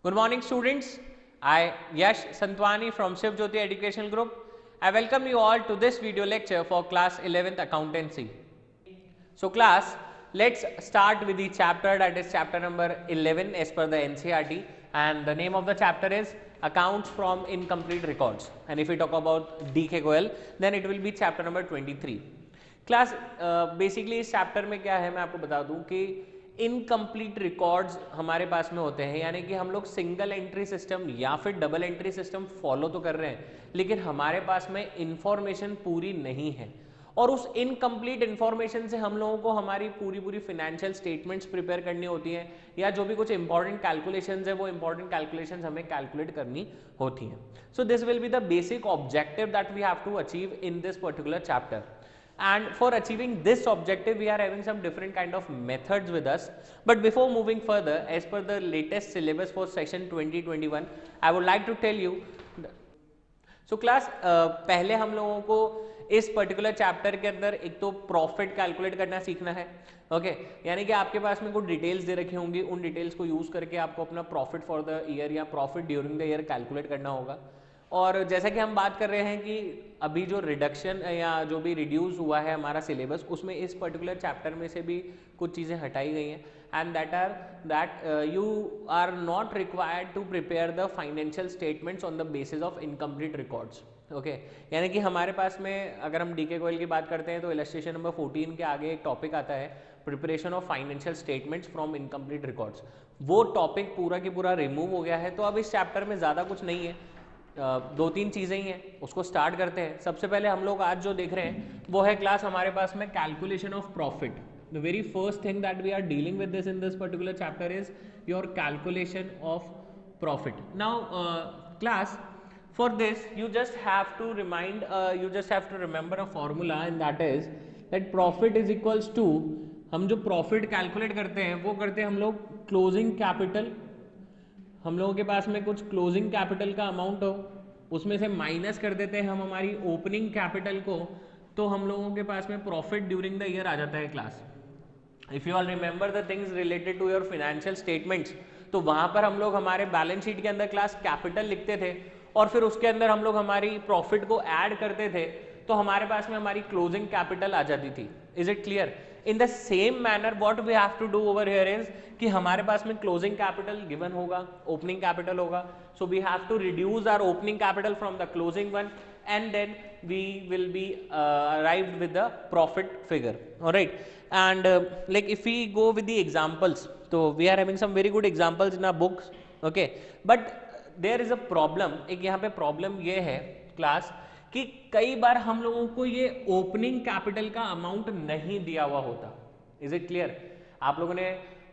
Good morning, students. I, Yash Santwani from Shiv Jyoti Educational Group. I welcome you all to this video lecture for class 11th accountancy. So class, let's start with the chapter, that is chapter number 11 as per the NCERT, and the name of the chapter is accounts from incomplete records. And if we talk about DK Goel, then it will be chapter number 23. Class basically इस chapter में क्या है मैं आपको बता दूं कि incomplete records हमारे पास में होते हैं, यानी कि हम लोग सिंगल एंट्री सिस्टम या फिर डबल एंट्री सिस्टम फॉलो तो कर रहे हैं, लेकिन हमारे पास में इंफॉर्मेशन पूरी नहीं है, और उस इनकम्प्लीट इंफॉर्मेशन से हम लोगों को हमारी पूरी फाइनेंशियल स्टेटमेंट्स प्रिपेयर करनी होती हैं, या जो भी कुछ इंपॉर्टेंट कैलकुलेशंस है वो इंपॉर्टेंट कैलकुलेशंस हमें कैलकुलेट करनी होती हैं. So this will be the basic objective that we have to achieve in this particular chapter. And for achieving this objective, we are having some different kind of methods with us. But before moving further, as per the latest syllabus for session 2021, I would like to tell you. So class, पहले हम लोगों को इस particular chapter के अंदर एक तो profit calculate करना सीखना है. ओके, यानी कि आपके पास में कुछ डिटेल्स दे रखी होंगी, उन डिटेल्स को यूज करके आपको अपना प्रॉफिट फॉर द ईयर या profit during the year calculate करना होगा. और जैसा कि हम बात कर रहे हैं कि अभी जो रिडक्शन या जो भी रिड्यूस हुआ है हमारा सिलेबस, उसमें इस पर्टिकुलर चैप्टर में से भी कुछ चीज़ें हटाई गई हैं, and that you are not required to prepare the financial statements on the basis of incomplete records. Okay, यानी कि हमारे पास में अगर हम डीके गोयल की बात करते हैं तो इलस्ट्रेशन नंबर 14 के आगे एक टॉपिक आता है preparation of financial statements from incomplete records. वो टॉपिक पूरा की पूरा रिमूव हो गया है, तो अब इस चैप्टर में ज़्यादा कुछ नहीं है, दो तीन चीज़ें ही हैं. उसको स्टार्ट करते हैं. सबसे पहले हम लोग आज जो देख रहे हैं वो है क्लास हमारे पास में calculation of profit. The very first thing that we are dealing with this in this particular chapter is your calculation of profit. Now class, for this you just have to remember a formula, and that is that profit is equals to, हम जो profit calculate करते हैं वो करते हैं हम लोग closing capital. हम लोगों के पास में कुछ क्लोजिंग कैपिटल का अमाउंट हो, उसमें से माइनस कर देते हैं हम हमारी ओपनिंग कैपिटल को, तो हम लोगों के पास में प्रॉफिट ड्यूरिंग द ईयर आ जाता है class. If you all remember the things related to your financial statements, तो वहाँ पर हम लोग हमारे बैलेंस शीट के अंदर क्लास कैपिटल लिखते थे, और फिर उसके अंदर हम लोग हमारी प्रॉफिट को ऐड करते थे, तो हमारे पास में हमारी क्लोजिंग कैपिटल आ जाती थी. Is it clear? In the same manner what we have to do over here is कि हमारे पास में क्लोजिंग कैपिटल गिवन होगा, ओपनिंग कैपिटल होगा, so we have to reduce our opening capital from the closing one, and then we will be arrived with the profit figure. All right, and like if we go with the examples, so we are having some very good examples in our books. Okay, but there is a problem. एक यहाँ पे problem ये है class कि कई बार हम लोगों को ये ओपनिंग कैपिटल का अमाउंट नहीं दिया हुआ होता. Is it clear? आप लोगों ने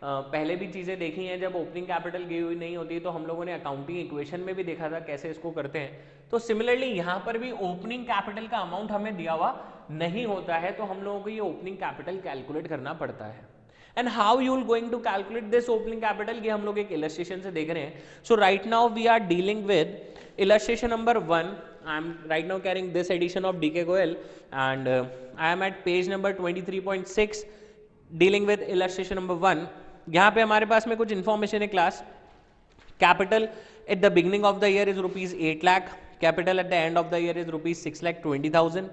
पहले भी चीज़ें देखी हैं, जब ओपनिंग कैपिटल दी हुई नहीं होती तो हम लोगों ने अकाउंटिंग इक्वेशन में भी देखा था कैसे इसको करते हैं. तो सिमिलरली यहाँ पर भी ओपनिंग कैपिटल का अमाउंट हमें दिया हुआ नहीं होता है, तो हम लोगों को ये ओपनिंग कैपिटल कैलकुलेट करना पड़ता है. And how you will going to calculate this opening capital, ये हम लोग एक इलस्ट्रेशन से देख रहे हैं. So right now we are dealing with illustration number 1. I am right now carrying this edition of DK Goel, and I am at page number 23.6 dealing with illustration number 1. यहाँ पे हमारे पास में कुछ इन्फॉर्मेशन है class. Capital at the beginning of the year is rupees 8 lakh. Capital at the end of the year is rupees 6,20,000.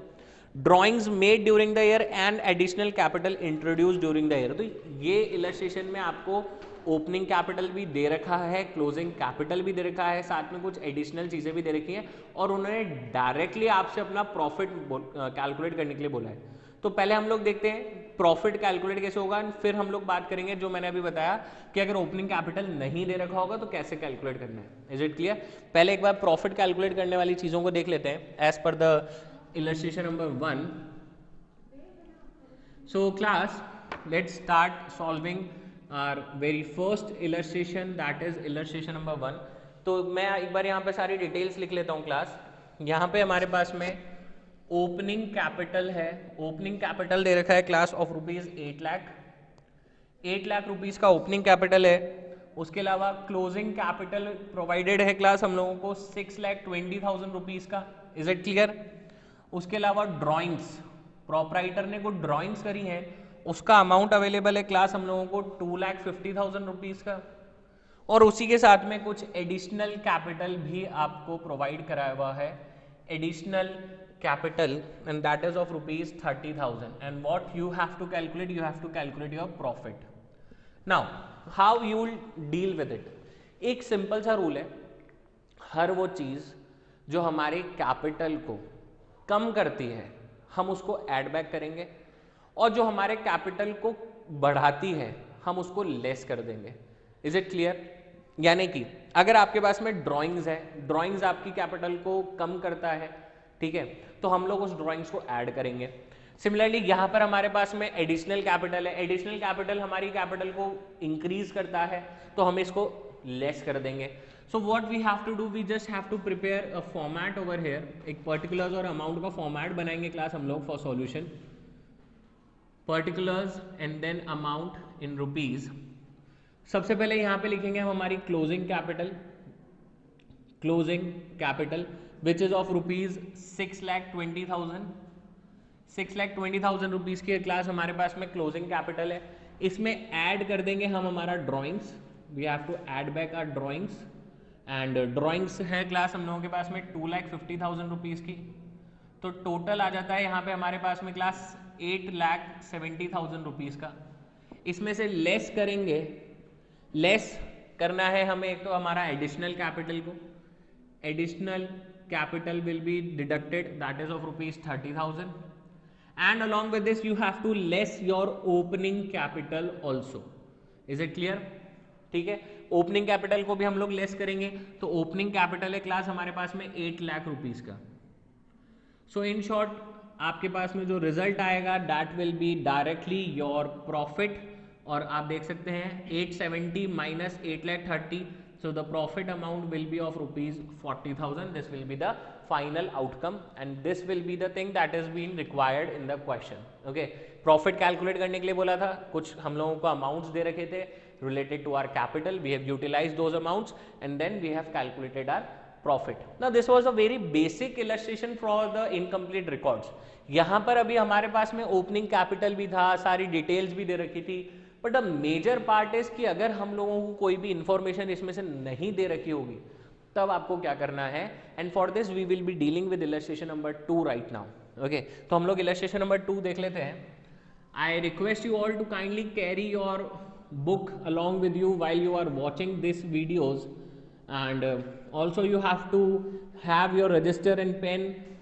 Drawings made during the year and additional capital introduce during the year. तो ये illustration में आपको opening capital भी दे रखा है, closing capital भी दे रखा है, साथ में कुछ एडिशनल चीज़ें भी दे रखी हैं, और उन्होंने डायरेक्टली आपसे अपना प्रॉफिट कैलकुलेट करने के लिए बोला है. तो पहले हम लोग देखते हैं प्रॉफिट कैलकुलेट कैसे होगा, फिर हम लोग बात करेंगे जो मैंने अभी बताया कि अगर ओपनिंग कैपिटल नहीं दे रखा होगा तो कैसे कैलकुलेट करना है. Is it clear? पहले एक बार प्रॉफिट कैलकुलेट करने वाली चीज़ों को देख लेते हैं as per the illustration number 1. So class, let's start solving our very first illustration, that is illustration number 1. तो मैं एक बार यहाँ पे सारी डिटेल्स लिख लेता हूँ क्लास. यहाँ पे हमारे पास में ओपनिंग कैपिटल है. ओपनिंग कैपिटल दे रखा है class of rupees 8 lakh. 8 lakh rupees का ओपनिंग कैपिटल है. उसके अलावा क्लोजिंग कैपिटल प्रोवाइडेड है क्लास हम लोगों को 6,20,000 रुपीज का. Is it clear? उसके अलावा ड्रॉइंग्स, प्रोपराइटर ने कुछ ड्रॉइंग्स करी हैं, उसका अमाउंट अवेलेबल है क्लास हम लोगों को 2,50,000 रुपीज का. और उसी के साथ में कुछ एडिशनल कैपिटल भी आपको प्रोवाइड कराया हुआ है, additional capital, and that is of ₹30,000 and what you have to calculate, you have to calculate your profit. Now how you will deal with it. एक सिंपल सा रूल है, हर वो चीज जो हमारे कैपिटल को कम करती है हम उसको ऐड बैक करेंगे, और जो हमारे कैपिटल को बढ़ाती है हम उसको लेस कर देंगे. Is it clear? यानी कि अगर आपके पास में ड्राइंग्स है, ड्राइंग्स आपकी कैपिटल को कम करता है, ठीक है, तो हम लोग उस ड्राइंग्स को ऐड करेंगे. सिमिलरली यहाँ पर हमारे पास में एडिशनल कैपिटल है, एडिशनल कैपिटल हमारी कैपिटल को इंक्रीज करता है, तो हम इसको लेस कर देंगे. So what we have to do, we just have to prepare a format over here. एक पर्टिकुलर्स और अमाउंट का फॉर्मेट बनाएंगे क्लास हम लोग for solution. Particulars and then amount in rupees. सबसे पहले यहाँ पे लिखेंगे हम हमारी closing capital, closing capital which is of ₹6,20,000. 6,20,000 rupees की क्लास हमारे पास में क्लोजिंग कैपिटल है. इसमें ऐड कर देंगे हम हमारा drawings, we have to add back our drawings, and drawings है क्लास हम लोगों के पास में 2,50,000 रुपीज की. तो टोटल आ जाता है यहाँ पे हमारे पास में क्लास 8,70,000 रुपीज का. इसमें से लेस करेंगे, लेस करना है हमें एक तो हमारा एडिशनल कैपिटल को, additional capital will be deducted, that is of ₹30,000, and along with this you have to less your opening capital also. Is it clear? ठीक है, ओपनिंग कैपिटल को भी हम लोग लेस करेंगे. तो ओपनिंग कैपिटल है क्लास हमारे पास में 8 लाख रुपीज का. सो इन शॉर्ट आपके पास में जो रिजल्ट आएगा that will be directly your profit. और आप देख सकते हैं 870 minus 8,30,000, so the profit amount will be of ₹40,000. This will be the final outcome and this will be the thing that is being required in the question. Okay, profit calculate करने के लिए बोला था, कुछ हम लोगों को amounts दे रखे थे related to our capital. We have utilized those amounts and then we have calculated our profit. Now this was a very basic illustration for the incomplete records. यहाँ पर अभी हमारे पास में opening capital भी था, सारी details भी दे रखी थी, but the major part is कि अगर हम लोगों को कोई भी इंफॉर्मेशन इसमें से नहीं दे रखी होगी तब आपको क्या करना है. And for this we will be dealing with illustration number 2 right now. Okay, तो हम लोग इलस्ट्रेशन नंबर 2 देख लेते हैं. I request you all to kindly carry your book along with you while you are watching this videos, and also you have to have your register and pen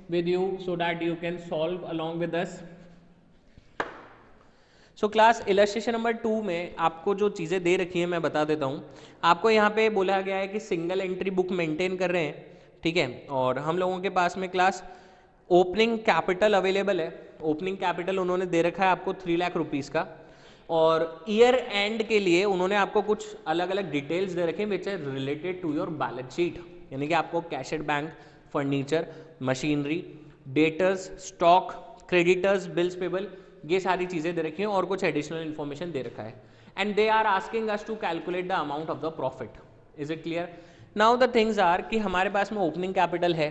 with you so that you can solve along with us. So class illustration number 2 में आपको जो चीज़ें दे रखी हैं मैं बता देता हूँ. आपको यहाँ पे बोला गया है कि सिंगल एंट्री बुक मेंटेन कर रहे हैं, ठीक है, और हम लोगों के पास में क्लास ओपनिंग कैपिटल अवेलेबल है. ओपनिंग कैपिटल उन्होंने दे रखा है आपको 3 लाख रुपीज़ का, और ईयर एंड के लिए उन्होंने आपको कुछ अलग अलग डिटेल्स दे रखे हैं which are related to your balance sheet. यानी कि आपको cash at bank, furniture, machinery, debtors, stock, creditors, bills payable, ये सारी चीजें दे रखी हैं और कुछ एडिशनल इन्फॉर्मेशन दे रखा है. And they are asking us to calculate the amount of the profit. Is it clear? Now the things are कि हमारे पास में ओपनिंग कैपिटल है,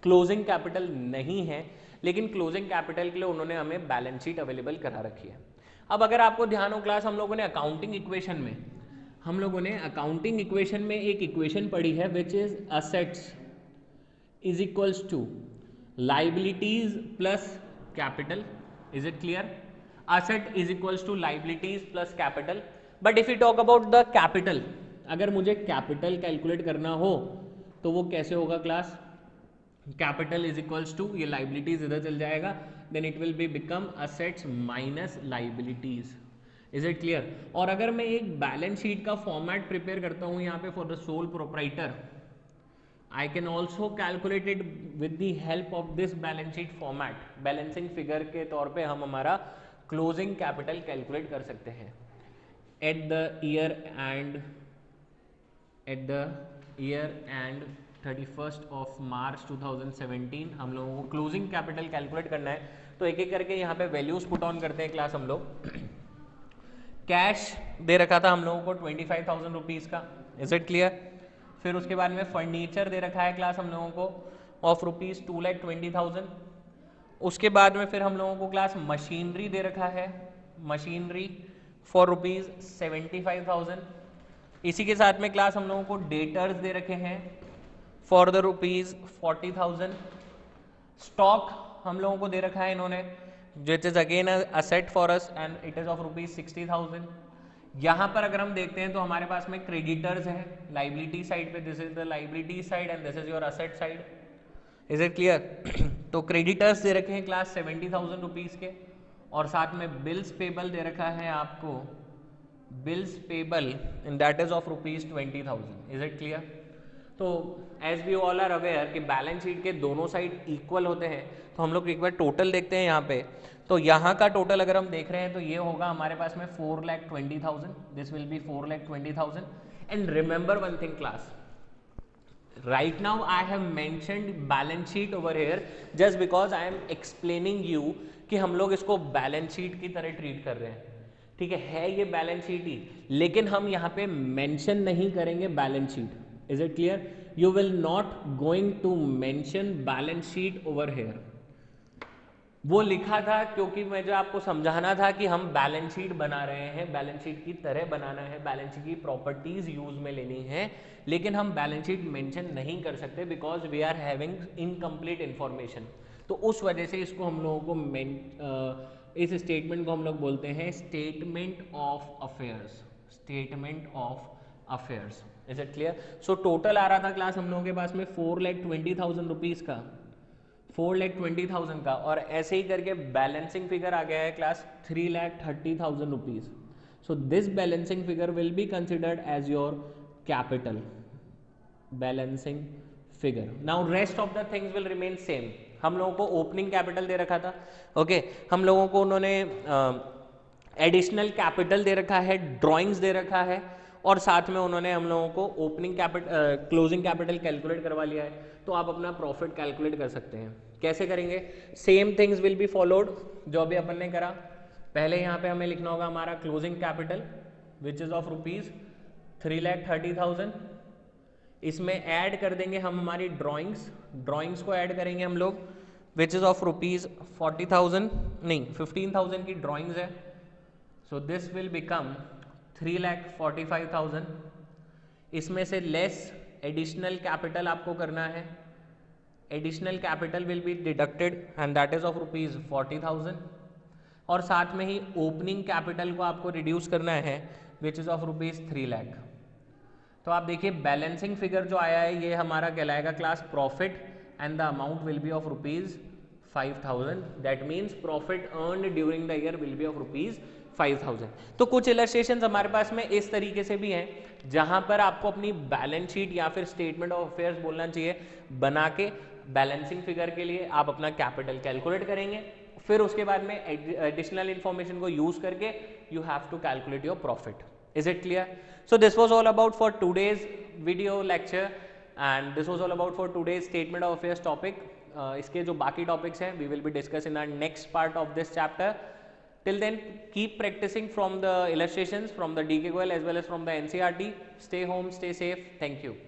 क्लोजिंग कैपिटल नहीं है, लेकिन क्लोजिंग कैपिटल के लिए उन्होंने हमें बैलेंस शीट अवेलेबल करा रखी है. अब अगर आपको ध्यान हो क्लास, हम लोगों ने अकाउंटिंग इक्वेशन में एक इक्वेशन पढ़ी है which is assets is equals to liabilities plus capital. Is it clear? Asset is equals to liabilities plus capital. But if we talk about the capital, अगर मुझे कैपिटल कैलकुलेट करना हो तो वो कैसे होगा class? Capital is equals to, ये liabilities इधर चल जाएगा, then it will be become assets minus liabilities. Is it clear? और अगर मैं एक बैलेंस शीट का फॉर्मेट प्रिपेयर करता हूँ यहाँ पे for the sole proprietor, I can also calculate it with the help of this balance sheet format. Balancing figure के तौर पे हम हमारा क्लोजिंग कैपिटल कैलकुलेट कर सकते हैं. At the year and 31st of March 2017 हम लोगों को क्लोजिंग कैपिटल कैलकुलेट करना है. तो एक एक करके यहाँ पे वैल्यूज पुट ऑन करते हैं क्लास हम लोग. कैश दे रखा था हम लोगों को 25,000 रुपीज़ का. Is it clear? फिर उसके बाद में फर्नीचर दे रखा है क्लास हम लोगों को ऑफ ₹2,20,000. उसके बाद में फिर हम लोगों को क्लास मशीनरी दे रखा है, मशीनरी फॉर ₹75,000. इसी के साथ में क्लास हम लोगों को डेटर्स दे रखे हैं फॉर द रुपीज 40,000। स्टॉक हम लोगों को दे रखा है इन्होंने, which is again asset for us and it is of rupees 60,000। यहाँ पर अगर हम देखते हैं तो हमारे पास में क्रेडिटर्स है लाइबिलिटी साइड पे, this is the liability side and this is your asset side. Is it clear? तो क्रेडिटर्स दे रखे हैं क्लास 70,000 रुपीज के, और साथ में बिल्स पेबल दे रखा है आपको, bills payable in that is of rupees 20,000। Is it clear? तो as we all are aware कि बैलेंस शीट के दोनों साइड इक्वल होते हैं, तो हम लोग एक बार टोटल देखते हैं यहाँ पे। तो यहाँ का टोटल अगर हम देख रहे हैं तो ये होगा हमारे पास में 4,20,000, this will B 4,20,000। And remember one thing class, right now I have mentioned balance sheet over here just because I am explaining you कि हम लोग इसको बैलेंस शीट की तरह ट्रीट कर रहे हैं, ठीक है ये बैलेंस शीट ही, लेकिन हम यहाँ पे मेंशन नहीं करेंगे balance sheet. Is it clear? You will not going to mention balance sheet over here. वो लिखा था क्योंकि मुझे आपको समझाना था कि हम बैलेंस शीट बना रहे हैं, बैलेंस शीट की तरह बनाना है, बैलेंस शीट की प्रॉपर्टीज यूज में लेनी है, लेकिन हम बैलेंस शीट मेंशन नहीं कर सकते because we are having incomplete information. तो उस वजह से इसको हम लोगों को इस स्टेटमेंट को हम लोग बोलते हैं statement of affairs, statement of affairs. Is it clear? So total आ रहा था क्लास हम लोगों के पास में 4,20,000 रुपीज का, 4,20,000 का, और ऐसे ही करके बैलेंसिंग फिगर आ गया है class 3,30,000 rupees. So this balancing figure will be considered as your capital balancing figure. Now rest of the things will remain same. हम लोगों को ओपनिंग कैपिटल दे रखा था, ओके हम लोगों को उन्होंने एडिशनल कैपिटल दे रखा है, ड्राइंग्स दे रखा है, और साथ में उन्होंने हम लोगों को opening capital closing capital calculate करवा लिया है। तो आप अपना प्रॉफिट कैलकुलेट कर सकते हैं। कैसे करेंगे? Same things will be followed जो अभी अपन ने करा। पहले यहाँ पे हमें लिखना होगा हमारा closing capital which is of rupees 3,30,000। इसमें ऐड कर देंगे हम हमारी ड्राइंग्स को ऐड करेंगे हम लोग विच इज ऑफ रुपीज 40,000 नहीं 15,000 की ड्राइंग्स है। सो दिस विल बिकम 3,45,000। इसमें से लेस एडिशनल कैपिटल आपको करना है, additional capital will be deducted and that is of rupees 40,000, और साथ में ही ओपनिंग कैपिटल को आपको रिड्यूस करना है which is of rupees 3 lakh. तो आप देखिए बैलेंसिंग फिगर जो आया है ये हमारा कहलाएगा class profit and the amount will be of rupees 5,000। That means profit earned during the year will be of rupees 5,000। तो कुछ इलस्ट्रेशंस हमारे पास में इस तरीके से भी हैं जहां पर आपको अपनी बैलेंस शीट या फिर स्टेटमेंट ऑफ अफेयर्स बोलना चाहिए बना के बैलेंसिंग फिगर के लिए आप अपना कैपिटल कैलकुलेट करेंगे, फिर उसके बाद में एडिशनल इंफॉर्मेशन को यूज करके you have to calculate your profit. Is it clear? So this was all about for today's video lecture and this was all about for today's statement of affairs topic. इसके जो बाकी topics हैं we will be discussing in our next part of this chapter. Till then keep practicing from the illustrations from the DKQL as well as from the NCERT. Stay home, stay safe. Thank you.